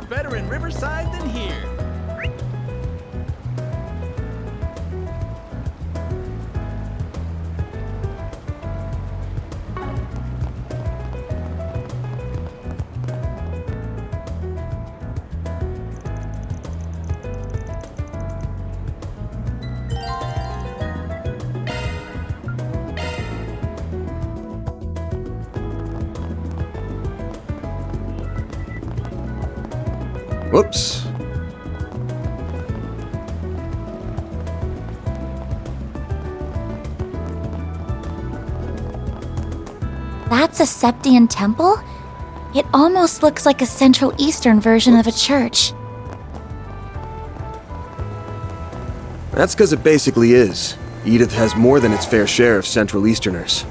better in Riverside than here. Whoops. That's a Septian temple? It almost looks like a Central Eastern version of a church. That's because it basically is. Edith has more than its fair share of Central Easterners.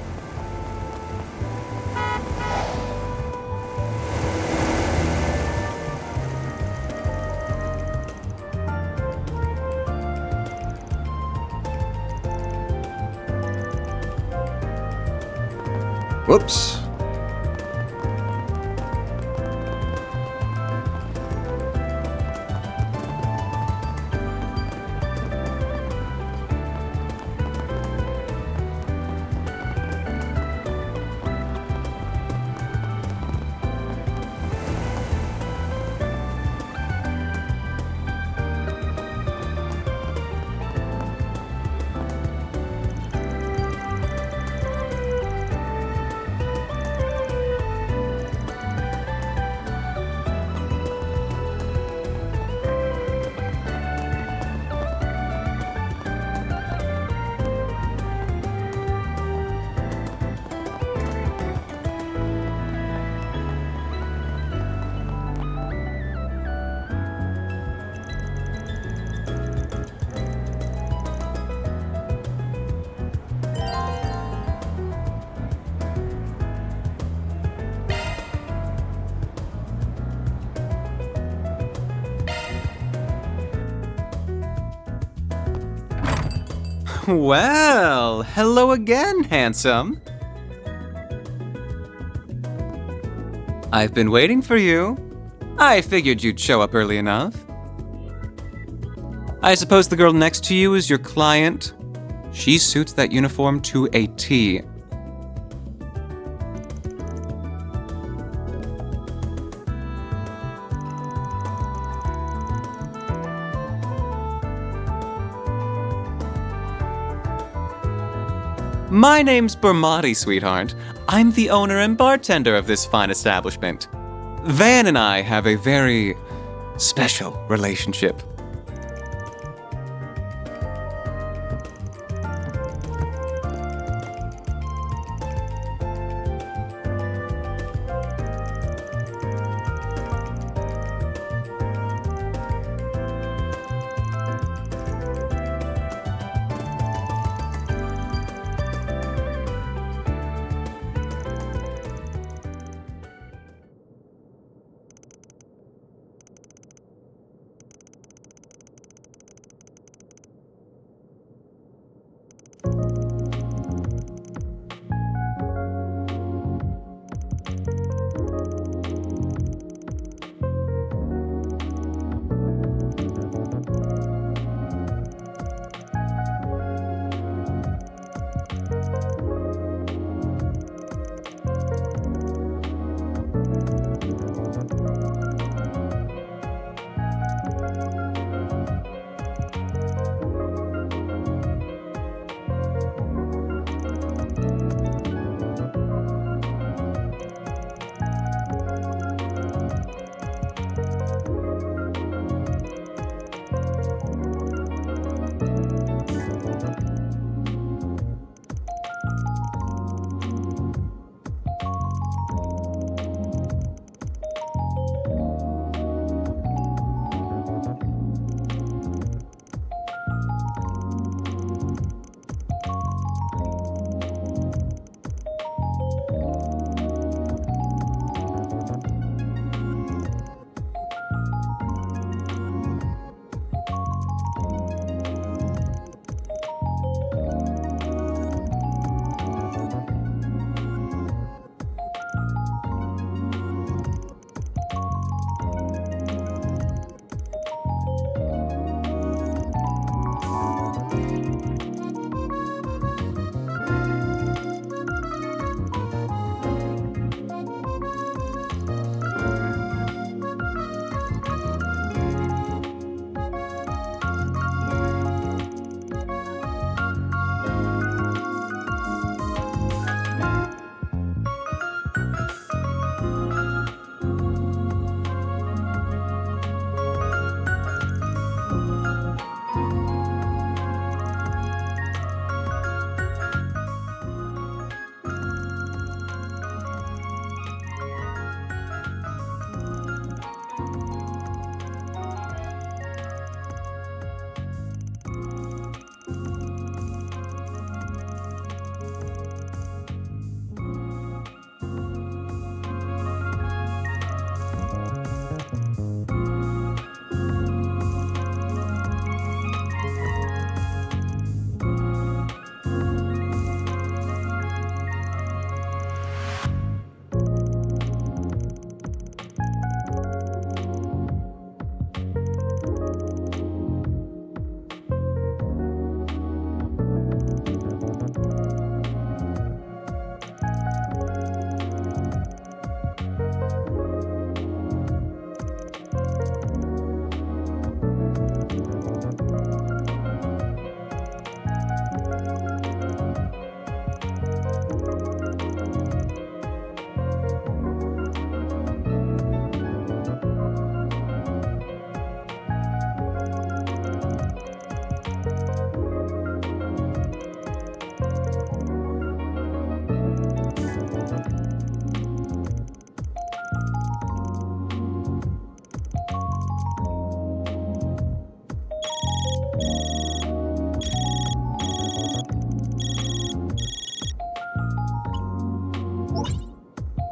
Whoops. Well, hello again, handsome. I've been waiting for you. I figured you'd show up early enough. I suppose the girl next to you is your client? She suits that uniform to a T. My name's Bermotti, sweetheart. I'm the owner and bartender of this fine establishment. Van and I have a very special relationship.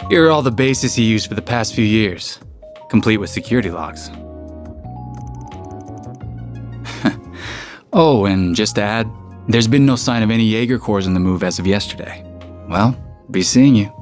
Here are all the bases he used for the past few years, complete with security logs. Oh, and just to add, there's been no sign of any Jaeger Corps on the move as of yesterday. Well, be seeing you.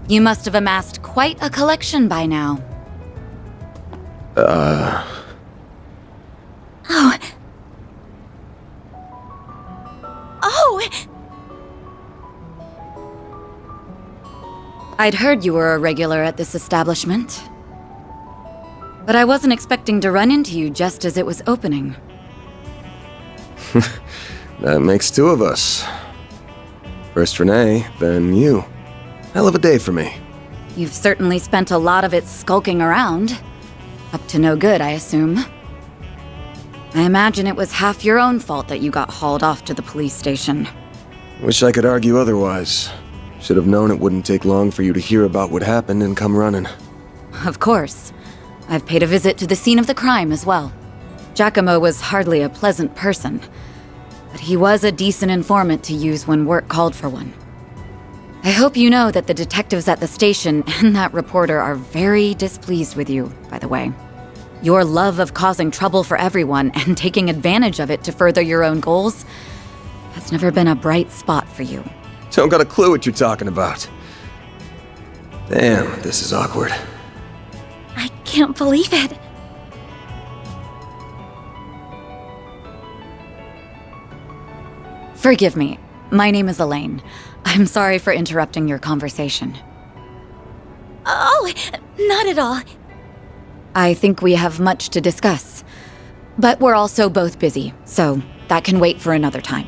You must have amassed quite a collection by now. Oh. Oh! I'd heard you were a regular at this establishment. But I wasn't expecting to run into you just as it was opening. That makes two of us. First Renee, then you. Hell of a day for me. You've certainly spent a lot of it skulking around. Up to no good, I assume. I imagine it was half your own fault that you got hauled off to the police station. Wish I could argue otherwise. Should have known it wouldn't take long for you to hear about what happened and come running. Of course. I've paid a visit to the scene of the crime as well. Giacomo was hardly a pleasant person, but he was a decent informant to use when work called for one. I hope you know that the detectives at the station and that reporter are very displeased with you, by the way. Your love of causing trouble for everyone and taking advantage of it to further your own goals has never been a bright spot for you. Don't got a clue what you're talking about. Damn, this is awkward. I can't believe it. Forgive me. My name is Elaine. I'm sorry for interrupting your conversation. Oh, not at all. I think we have much to discuss. But we're also both busy, so that can wait for another time.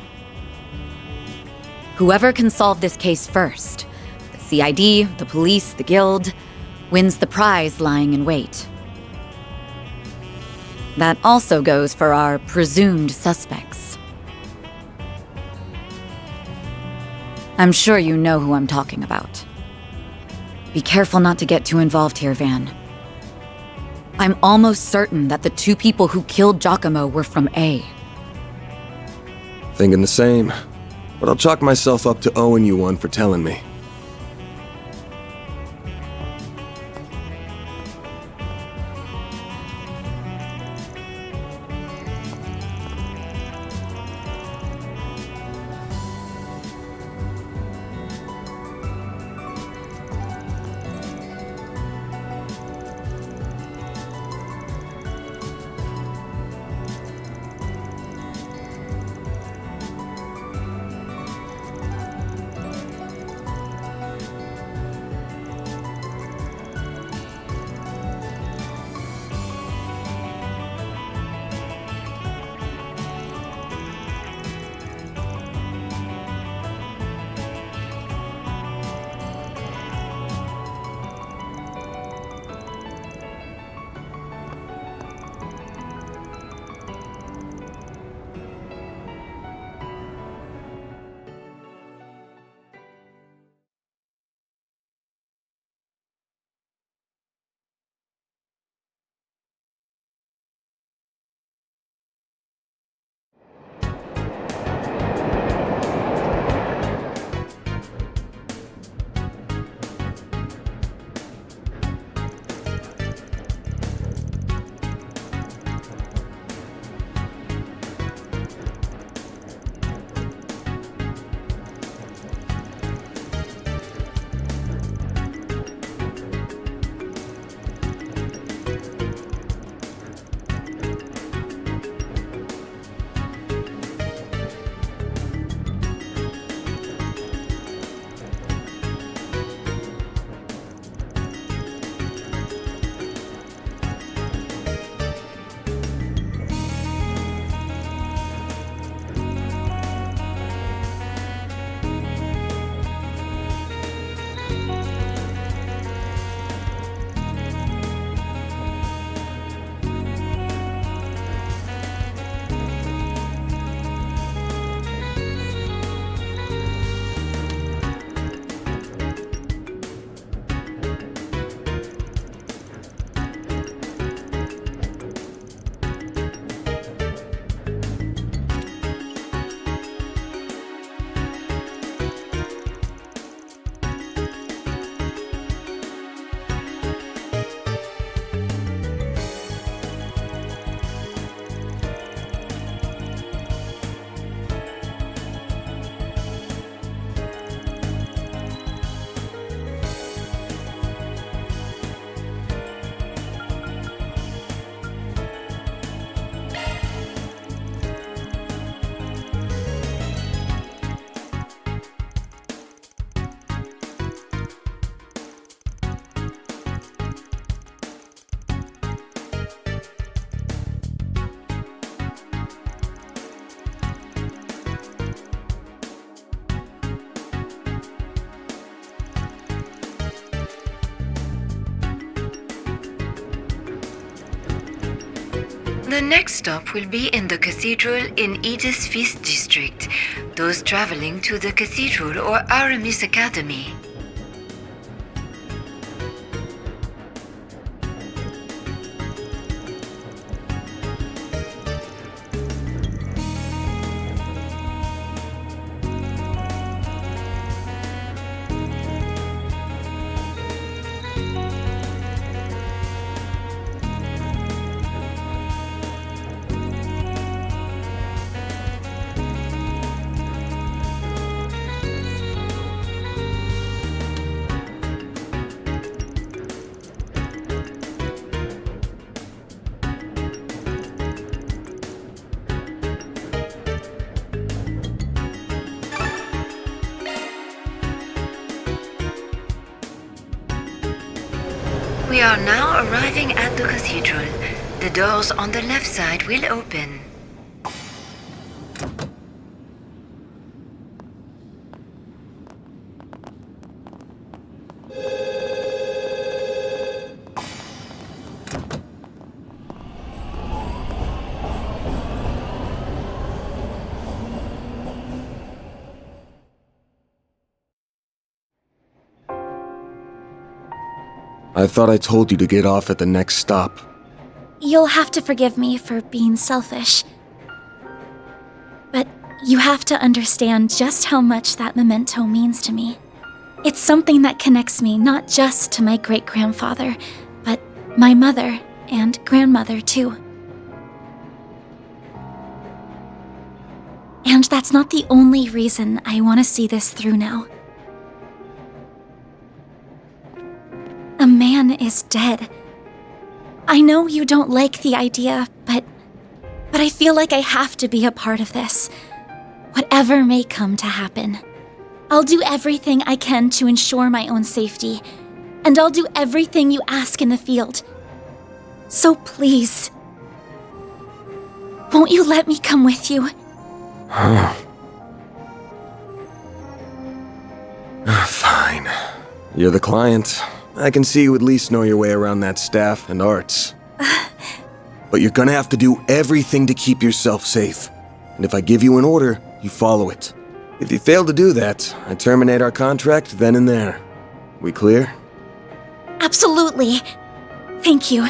Whoever can solve this case first, the CID, the police, the guild, wins the prize lying in wait. That also goes for our presumed suspects. I'm sure you know who I'm talking about. Be careful not to get too involved here, Van. I'm almost certain that the two people who killed Giacomo were from A. Thinking the same. But I'll chalk myself up to owing you one for telling me. The next stop will be in the cathedral in Edith's Feast District. Those traveling to the cathedral or Aramis Academy. We are now arriving at the cathedral. The doors on the left side will open. I thought I told you to get off at the next stop. You'll have to forgive me for being selfish. But you have to understand just how much that memento means to me. It's something that connects me not just to my great-grandfather, but my mother and grandmother too. And that's not the only reason I want to see this through now. A man is dead. I know you don't like the idea, but I feel like I have to be a part of this. Whatever may come to happen. I'll do everything I can to ensure my own safety, and I'll do everything you ask in the field. So please, won't you let me come with you? Fine. You're the client. I can see you at least know your way around that staff and arts. But you're gonna have to do everything to keep yourself safe. And if I give you an order, you follow it. If you fail to do that, I terminate our contract then and there. We clear? Absolutely. Thank you.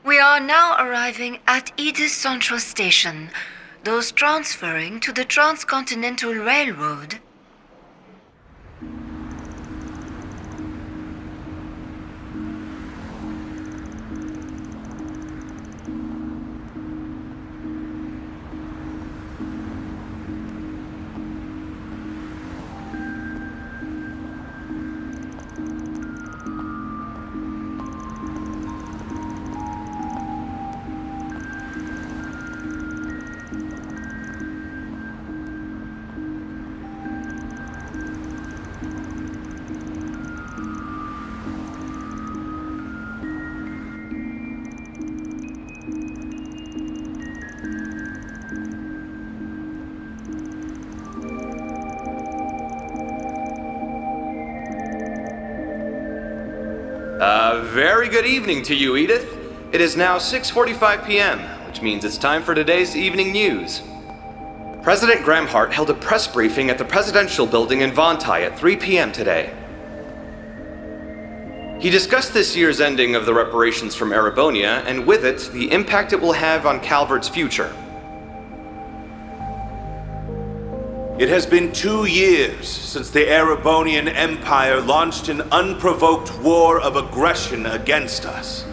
We are now arriving at Edith Central Station. Those transferring to the Transcontinental Railroad. Very good evening to you, Edith. It is now 6:45 p.m., which means it's time for today's evening news. President Gramhart held a press briefing at the Presidential Building in Vontai at 3 p.m. today. He discussed this year's ending of the reparations from Erebonia, and with it, the impact it will have on Calvert's future. It has been 2 years since the Erebonian Empire launched an unprovoked war of aggression against us.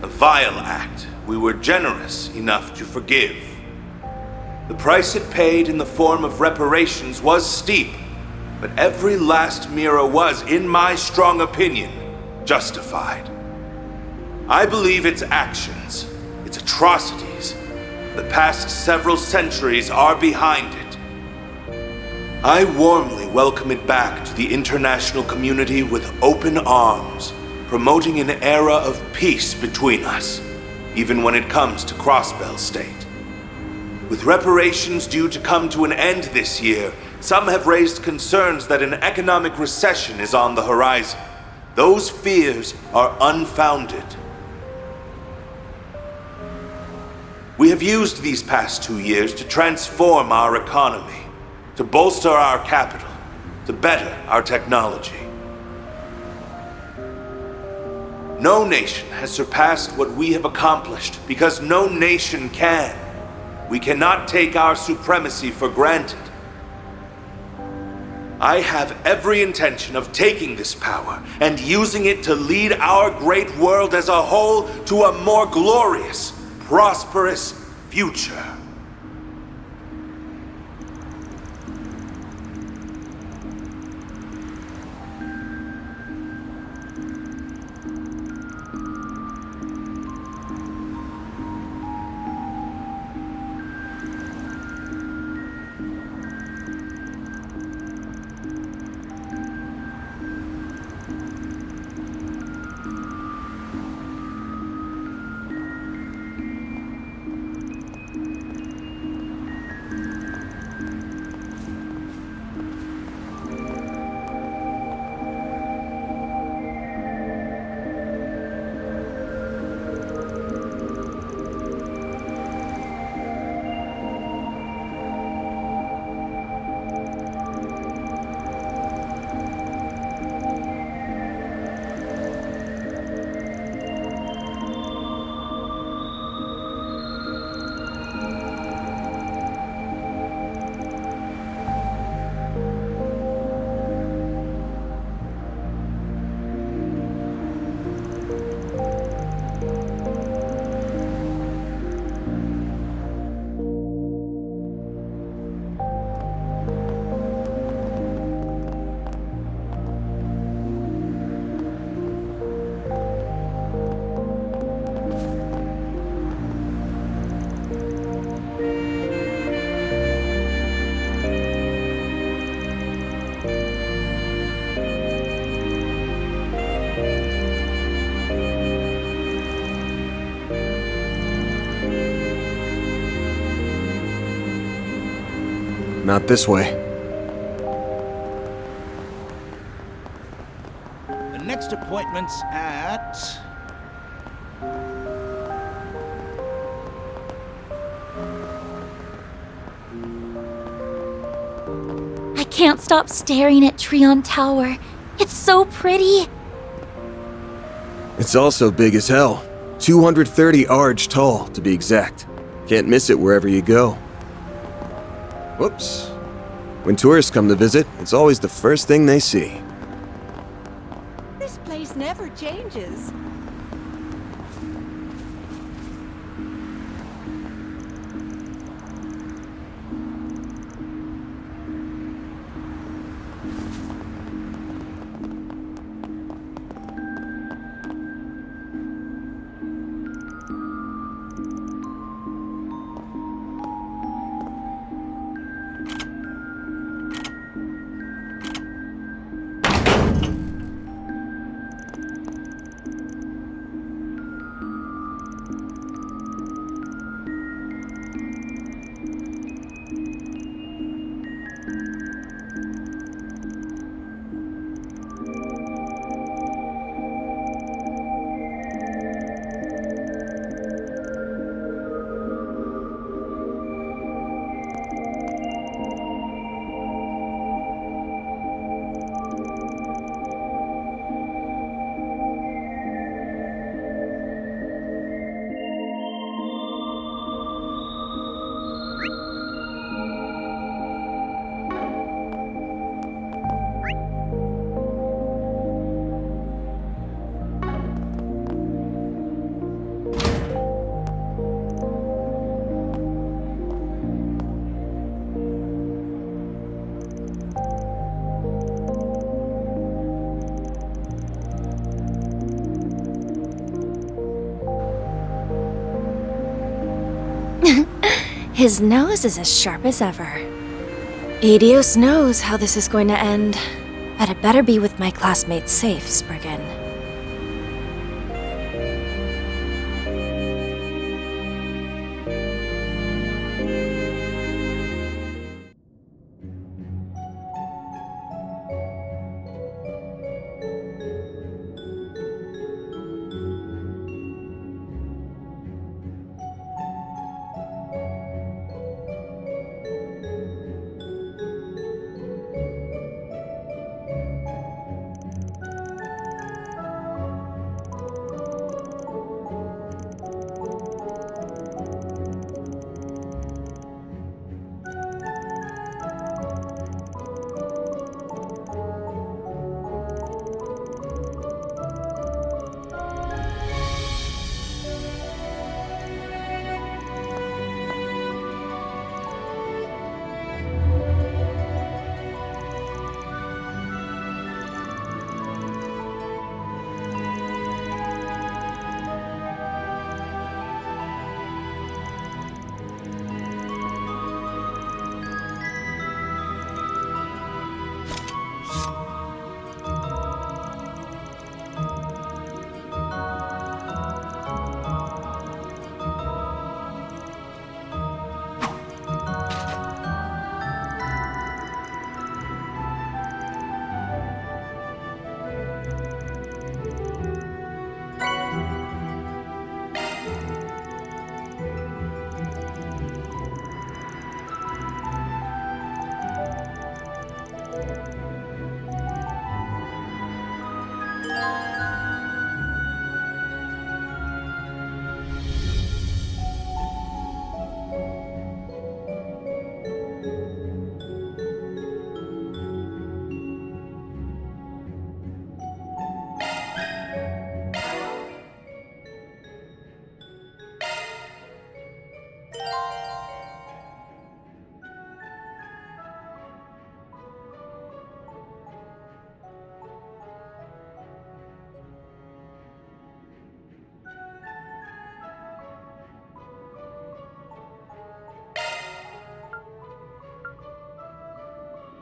A vile act we were generous enough to forgive. The price it paid in the form of reparations was steep, but every last lira was, in my strong opinion, justified. I believe its actions, its atrocities, The past several centuries are behind it. I warmly welcome it back to the international community with open arms, promoting an era of peace between us, even when it comes to Crossbell State. With reparations due to come to an end this year, some have raised concerns that an economic recession is on the horizon. Those fears are unfounded. We have used these past 2 years to transform our economy, to bolster our capital, to better our technology. No nation has surpassed what we have accomplished because no nation can. We cannot take our supremacy for granted. I have every intention of taking this power and using it to lead our great world as a whole to a more glorious, prosperous future. Not this way. The next appointment's at... I can't stop staring at Treon Tower. It's so pretty. It's also big as hell. 230 arch tall, to be exact. Can't miss it wherever you go. Whoops. When tourists come to visit, it's always the first thing they see. This place never changes. His nose is as sharp as ever. Edios knows how this is going to end, but it better be with my classmates safe, Spriggan.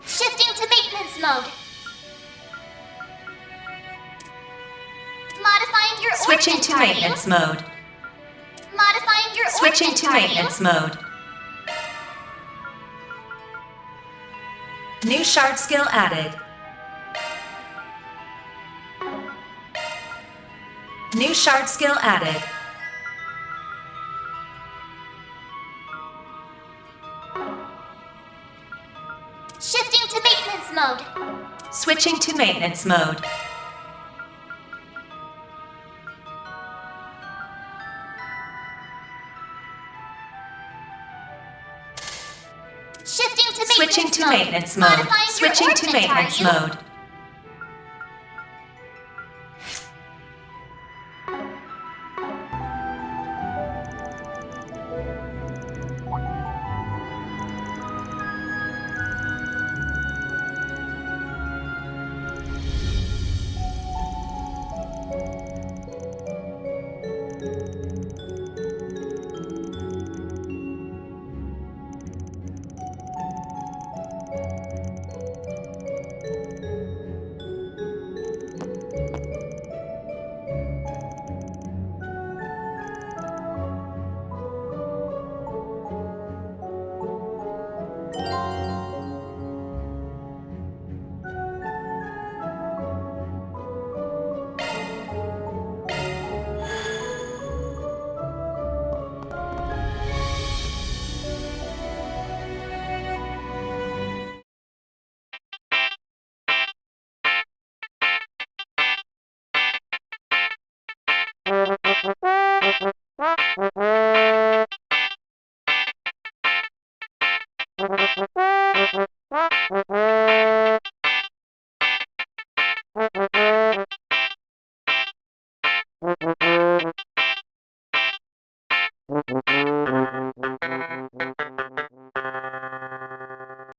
Shifting to maintenance mode. Modifying your Switching orbit to targeting. maintenance mode. Modifying your Switching orbit to targeting. maintenance mode. New shard skill added. New shard skill added. Shifting to maintenance mode. Switching to maintenance mode. Shifting to Switching maintenance to mode. maintenance mode. Modifying your Switching to orbit maintenance targeting. mode.